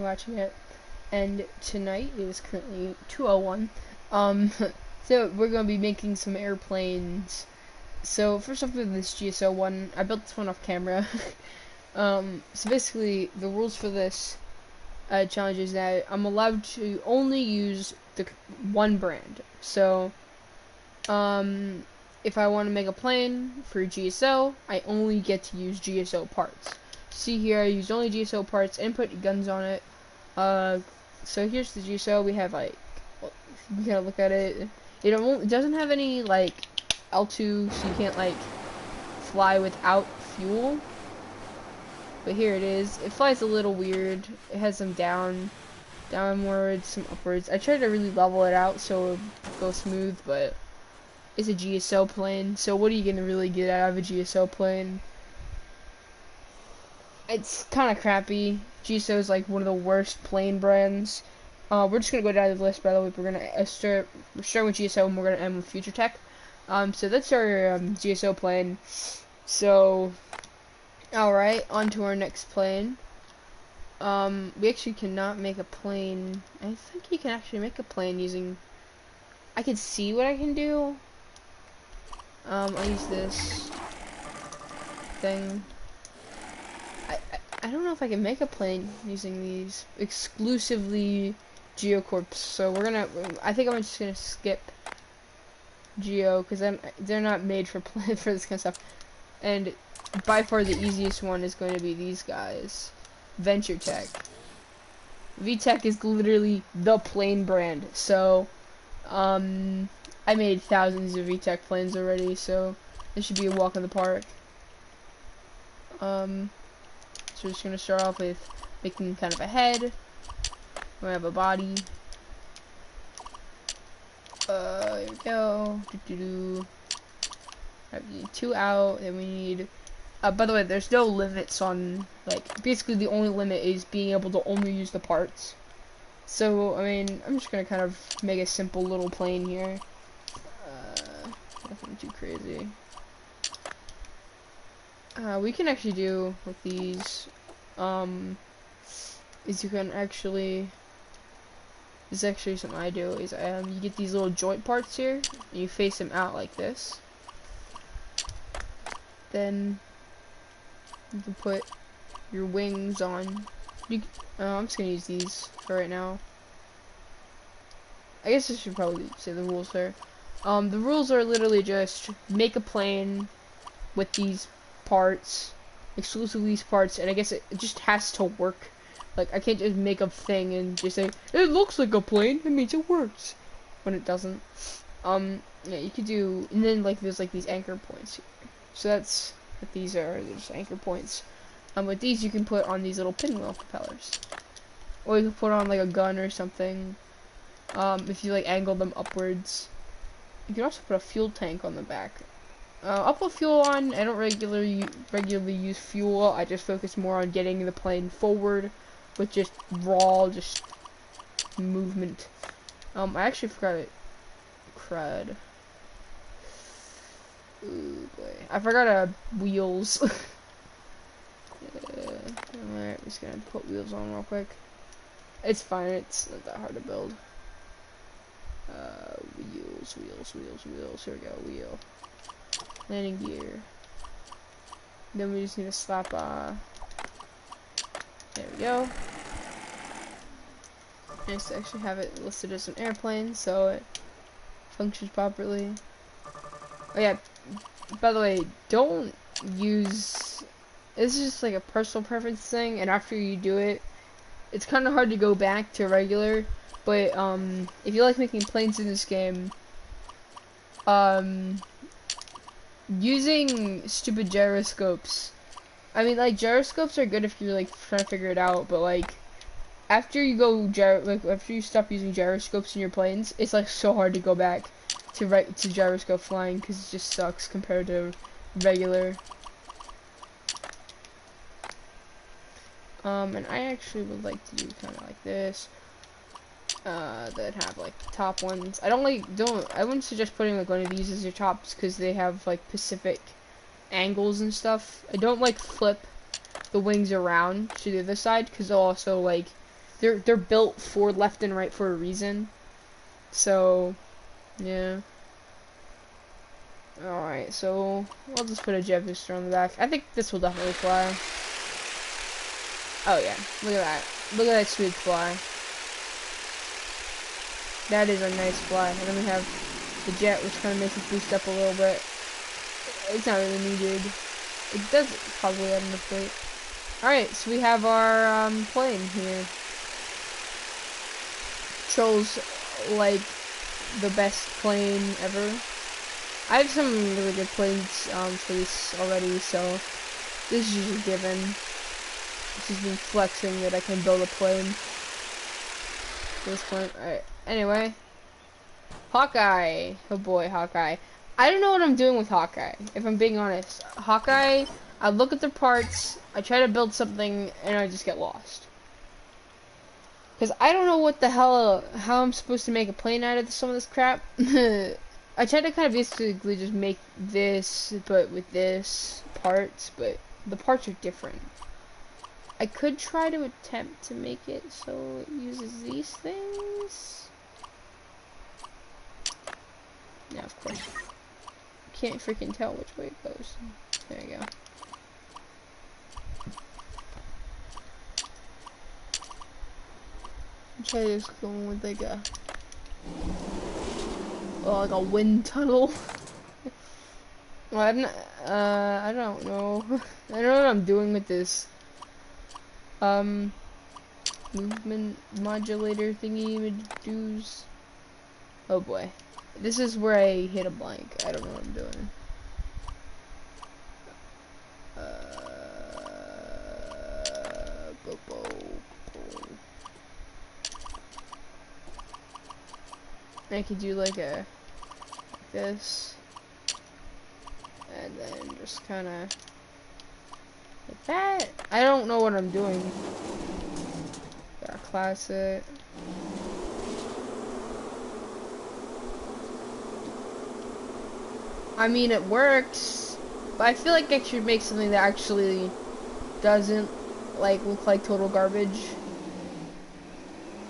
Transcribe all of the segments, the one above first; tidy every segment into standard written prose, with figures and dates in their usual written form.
watching it, and tonight it is currently 2:01. Um, so we're gonna be making some airplanes. So first off, with this GSO one, I built this one off camera. So basically, the rules for this challenge is that I'm allowed to only use the one brand. So, if I want to make a plane for GSO, I only get to use GSO parts. See here, I used only GSO parts and put guns on it. So here's the GSO. We have like, you gotta look at it. It doesn't have any like L2, so you can't like fly without fuel. But here it is. It flies a little weird. It has some downwards, some upwards. I tried to really level it out so it would go smooth, but it's a GSO plane. So what are you gonna really get out of a GSO plane? It's kind of crappy. GSO is like one of the worst plane brands. We're just gonna go down the list. By the way, we're gonna start with GSO and we're gonna end with Future Tech. So that's our GSO plane. So, all right, on to our next plane. We actually cannot make a plane. I think you can actually make a plane using. I can see what I can do. I'll use this thing. I don't know if I can make a plane using these exclusively Geocorps. So I think I'm just gonna skip Geo because they're not made for for this kind of stuff. And by far the easiest one is going to be these guys, Venture Tech. VTech is literally the plane brand. So, I made thousands of VTech planes already. So this should be a walk in the park. So we're just gonna start off with making kind of a head. We have a body. Here we go. Have 2 out, and we need. By the way, there's no limits on like. Basically, the only limit is being able to only use the parts. So I mean, I'm just gonna kind of make a simple little plane here. Nothing too crazy. We can actually do with these, is you can actually, this is actually something I do, is you get these little joint parts here, and you face them out like this. Then, you can put your wings on. I'm just gonna use these for right now. I guess I should probably say the rules here. The rules are literally just make a plane with these parts, exclusively these parts, and I guess it just has to work. Like, I can't just make a thing and just say, it looks like a plane, it means it works, when it doesn't. Yeah, you could do, and then, like, there's, like, these anchor points here. So that's what these are, they're just anchor points. With these, you can put on these little pinwheel propellers. Or you can put on, like, a gun or something, if you, like, angle them upwards. You can also put a fuel tank on the back. I'll put fuel on. I don't regularly use fuel. I just focus more on getting the plane forward with just raw, movement. I actually forgot it. Crud. Ooh boy, I forgot wheels. Alright, I'm just gonna put wheels on real quick. It's fine. It's not that hard to build. Wheels. Here we go. Wheel. Landing gear. Then we just need to slap, there we go. Nice to actually have it listed as an airplane, so it functions properly. Oh yeah, by the way, don't use, this is just like a personal preference thing, and after you do it, it's kind of hard to go back to regular, but, if you like making planes in this game, using stupid gyroscopes. I mean, like, gyroscopes are good if you're, like, trying to figure it out, but, like, after you stop using gyroscopes in your planes, it's, like, so hard to go back to gyroscope flying, because it just sucks compared to regular. And I actually would like to do kind of like this. That have like the top ones. I wouldn't suggest putting like one of these as your tops because they have like specific angles and stuff. I don't like flip the wings around to the other side because they'll also like they're built for left and right for a reason. So, yeah. Alright, so I'll just put a jet booster on the back. I think this will definitely fly. Oh yeah, look at that. Look at that smooth fly. That is a nice fly. And then we have the jet, which kind of makes it boost up a little bit. It's not really needed. It does probably add enough weight. Alright, so we have our plane here. Trolls like the best plane ever. I have some really good planes for this already, so this is just a given. It's just me flexing that I can build a plane. At this point, alright. Anyway, Hawkeye. Oh boy, Hawkeye. I don't know what I'm doing with Hawkeye, if I'm being honest. Hawkeye, I look at the parts, I try to build something, and I just get lost. Because I don't know what the hell, how I'm supposed to make a plane out of some of this crap. I tried to kind of basically just make this, but with this parts, but the parts are different. I could try to attempt to make it so it uses these things. Yeah, of course. Can't freaking tell which way it goes. There you go. Try just going with like a wind tunnel. Well, I don't know. I don't know what I'm doing with this movement modulator thingy doos. Oh boy, this is where I hit a blank. I don't know what I'm doing. I could do like this, and then just kind of like that. I don't know what I'm doing. Got classic. I mean, it works, but I feel like I should make something that actually doesn't like look like total garbage.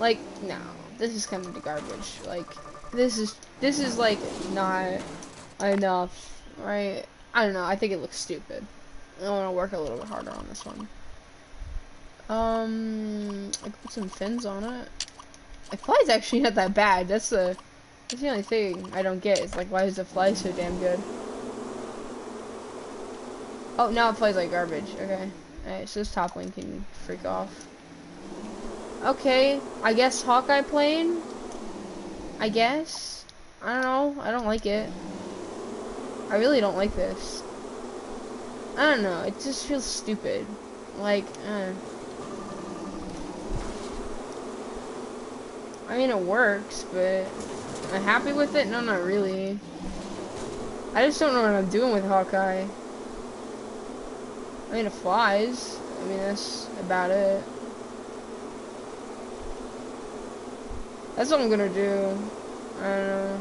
Like, no, this is kind of the garbage. Like, this is like not enough, right? I don't know. I think it looks stupid. I want to work a little bit harder on this one. I could put some fins on it. It flies actually not that bad. That's the only thing I don't get. It's like, why does it fly so damn good? Oh, now it flies like garbage. Okay. Alright, so this top wing can freak off. Okay, I guess Hawkeye plane? I guess? I don't know. I don't like it. I really don't like this. I don't know. It just feels stupid. Like, I mean, it works, but am I happy with it? No, not really. I just don't know what I'm doing with Hawkeye. I mean, it flies. I mean, that's about it. That's what I'm gonna do. I don't know.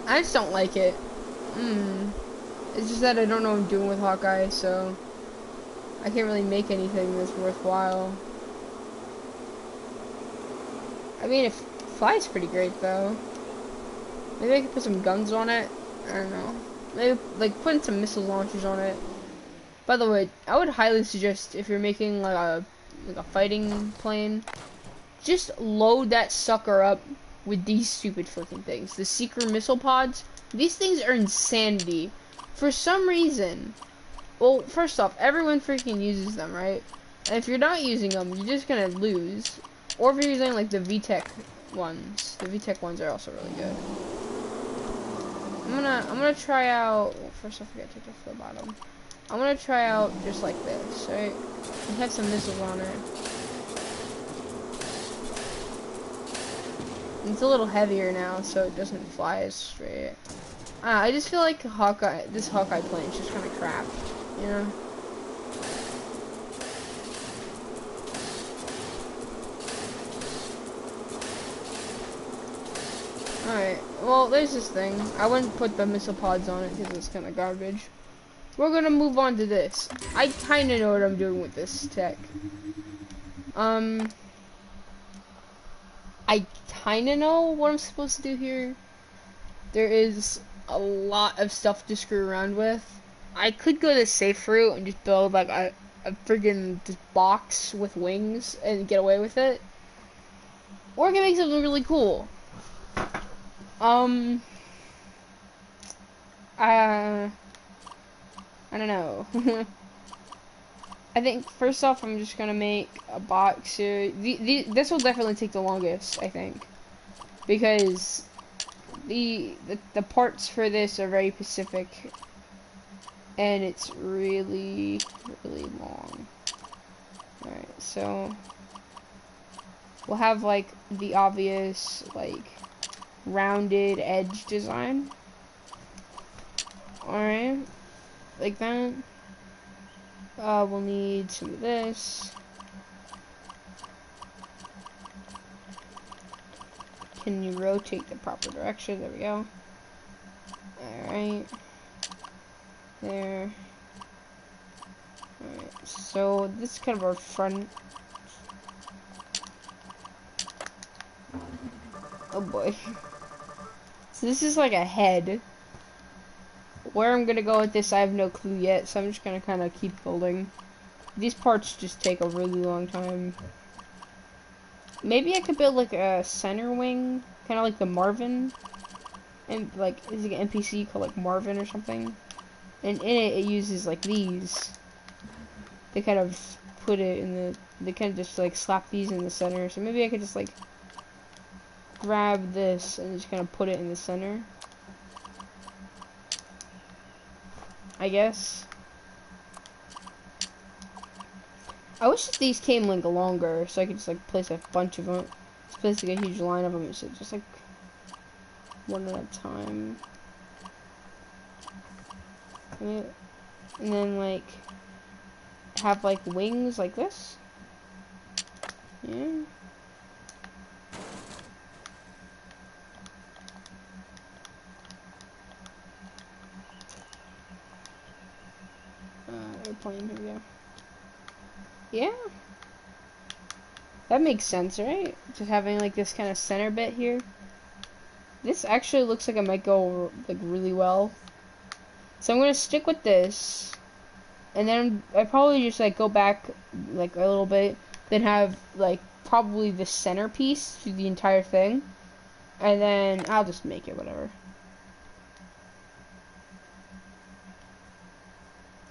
I just don't like it. It's just that I don't know what I'm doing with Hawkeye, so I can't really make anything that's worthwhile. I mean, it flies pretty great, though. Maybe I could put some guns on it. I don't know. Maybe, like, putting some missile launchers on it. By the way, I would highly suggest, if you're making, like a fighting plane, just load that sucker up with these stupid freaking things. The Seeker missile pods. These things are insanity. For some reason, well, first off, everyone freaking uses them, right? And if you're not using them, you're just gonna lose. Or if you're using like the VTech ones. The VTech ones are also really good. I'm gonna try out. Well, first off, I gotta take off the bottom. I'm gonna try out just like this, right? We have some missiles on it. It's a little heavier now, so it doesn't fly as straight. I just feel like this Hawkeye plane is just kind of crap, you know? Alright, well, there's this thing. I wouldn't put the missile pods on it because it's kind of garbage. we're gonna move on to this. I kind of know what I'm doing with this tech. I kind of know what I'm supposed to do here. There is a lot of stuff to screw around with. I could go the safe route and just build like a friggin' just box with wings and get away with it. Or I can make something really cool. I don't know. I think first off, I'm just gonna make a box here. This will definitely take the longest, I think, because the parts for this are very specific, and it's really long. All right, so we'll have like the obvious like rounded edge design. All right, like that. We'll need some of this. Can you rotate the proper direction? There we go. Alright. There. Alright, so this is kind of our front. Oh boy. So this is like a head. Where I'm gonna go with this, I have no clue yet, so I'm just gonna kind of keep building. These parts just take a really long time. Maybe I could build like a center wing, kind of like the Marvin, and like is it an NPC called like Marvin or something? And in it, it uses like these. They kind of put it in the. They kind of just like slap these in the center. So maybe I could just like grab this and just kind of put it in the center. I guess. I wish that these came like longer, so I could just like place a bunch of them. Just place like a huge line of them, so just like one at a time. And then like have like wings like this. Yeah. Airplane, here we go. Yeah. That makes sense, right? Just having like this kind of center bit here. This actually looks like it might go like really well. So I'm gonna stick with this. And then I probably just like go back like a little bit. Then have like probably the centerpiece to the entire thing. And then I'll just make it whatever.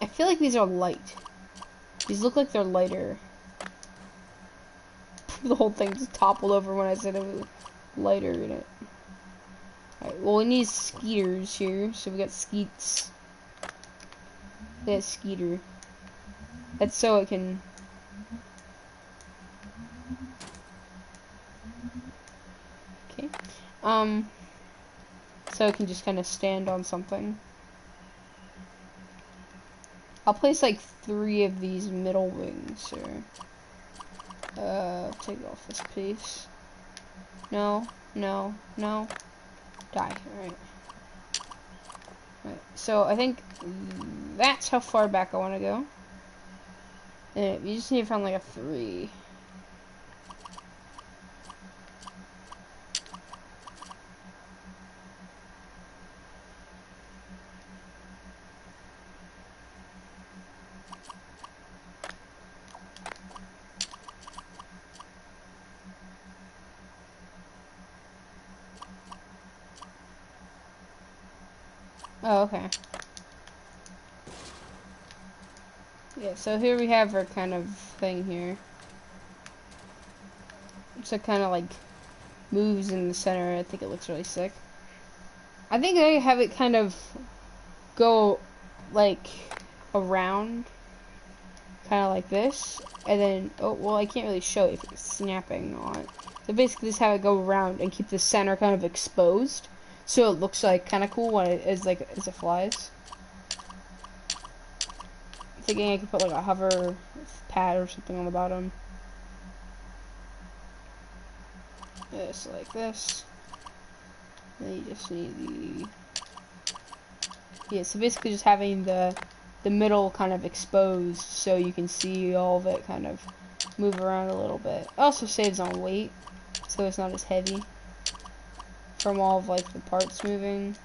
I feel like these are light. These look like they're lighter. The whole thing just toppled over when I said it was lighter in it. Alright, well we need skeeters here, so we got skeets. Yeah, skeeter. That's so it can... Okay. So it can just kind of stand on something. I'll place like 3 of these middle wings here. Take off this piece. No, no, no. Die. Alright. Alright, so I think that's how far back I want to go. And you just need to find like a 3. Oh, okay. Yeah, so here we have our kind of thing here. So it kind of like moves in the center. I think it looks really sick. I think I have it kind of go like around, kind of like this, and then oh well, I can't really show if it's snapping or not. So basically, just have it go around and keep the center kind of exposed, so it looks like kind of cool when it is like as it flies. I'm thinking I could put like a hover pad or something on the bottom. Just like this. Then you just need the... Yeah, so basically just having the the middle kind of exposed, so you can see all of it kind of move around a little bit. It also saves on weight, so it's not as heavy from all of like the parts moving.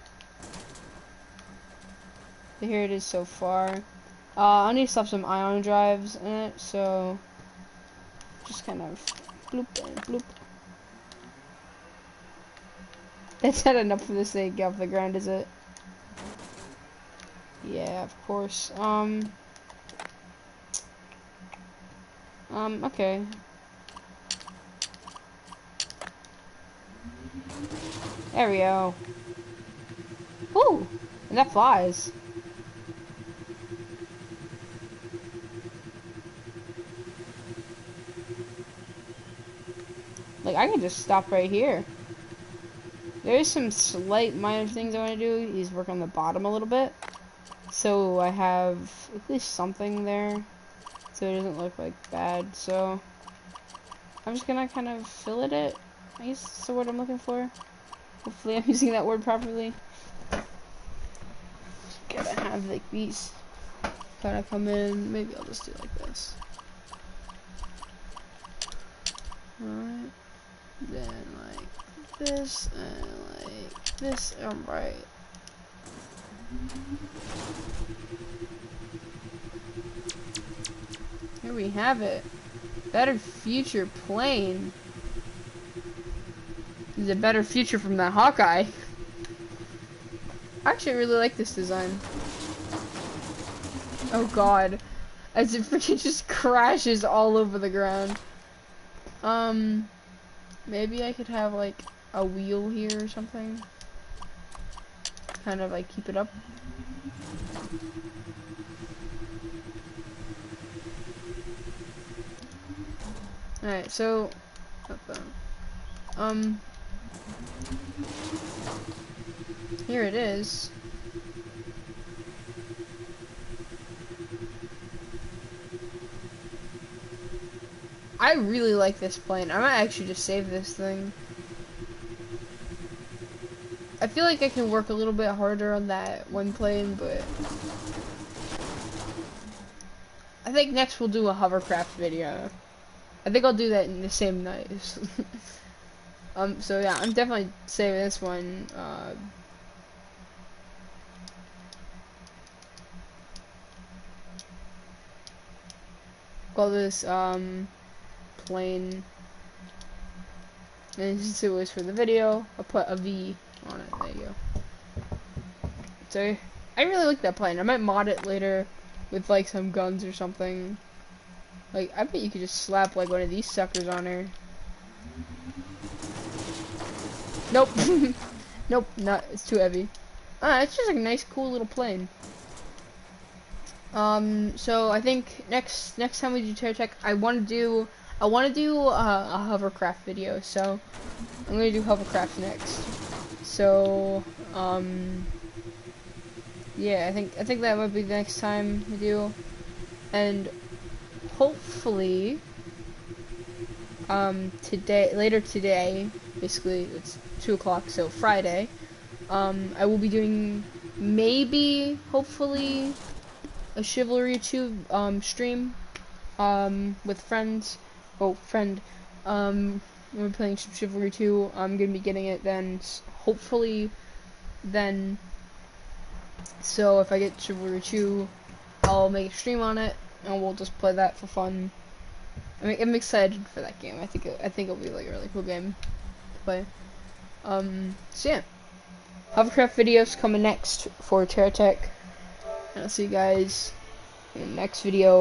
But here it is so far. I need to stuff some ion drives in it, so just kind of bloop and bloop. That's not enough for this thing to get off the ground, is it? Yeah, of course. Okay. There we go. Woo! And that flies. Like, I can just stop right here. There's some slight minor things I want to do. Is work on the bottom a little bit. So I have at least something there. So it doesn't look like bad. So I'm just gonna kind of fill it. I guess that's the word I'm looking for. Hopefully I'm using that word properly. Gotta have like these kind of come in. Maybe I'll just do like this. Alright. Then like this and like this. Alright. Here we have it. Better future plane. This is a better future from that Hawkeye. I actually really like this design. Oh god. As it freaking just crashes all over the ground. Maybe I could have like a wheel here or something. Kind of like keep it up. Alright, so here it is. I really like this plane. I might actually just save this thing. I feel like I can work a little bit harder on that one plane, but I think next we'll do a hovercraft video. I think I'll do that in the same night. So yeah, I'm definitely saving this one. Call this plane. And since it was for the video, I'll put a V on it. There you go. So I really like that plane. I might mod it later with like some guns or something. Like, I bet you could just slap like one of these suckers on her. Nope. Nope, not. It's too heavy. It's just like a nice, cool little plane. So I think next time we do Terra Tech, I want to do a hovercraft video. So I'm gonna do hovercraft next. So yeah, I think that might be the next time we do, and hopefully later today, basically it's 2 o'clock, so Friday, I will be doing hopefully a Chivalry 2 stream with friends. We're playing some Chivalry 2. I'm gonna be getting it then, hopefully then. So if I get Chivalry 2, I'll make a stream on it, and we'll just play that for fun. I mean, I'm excited for that game. I think it'll be like a really cool game to play. So yeah, hovercraft videos coming next for Terra Tech, and I'll see you guys in the next video.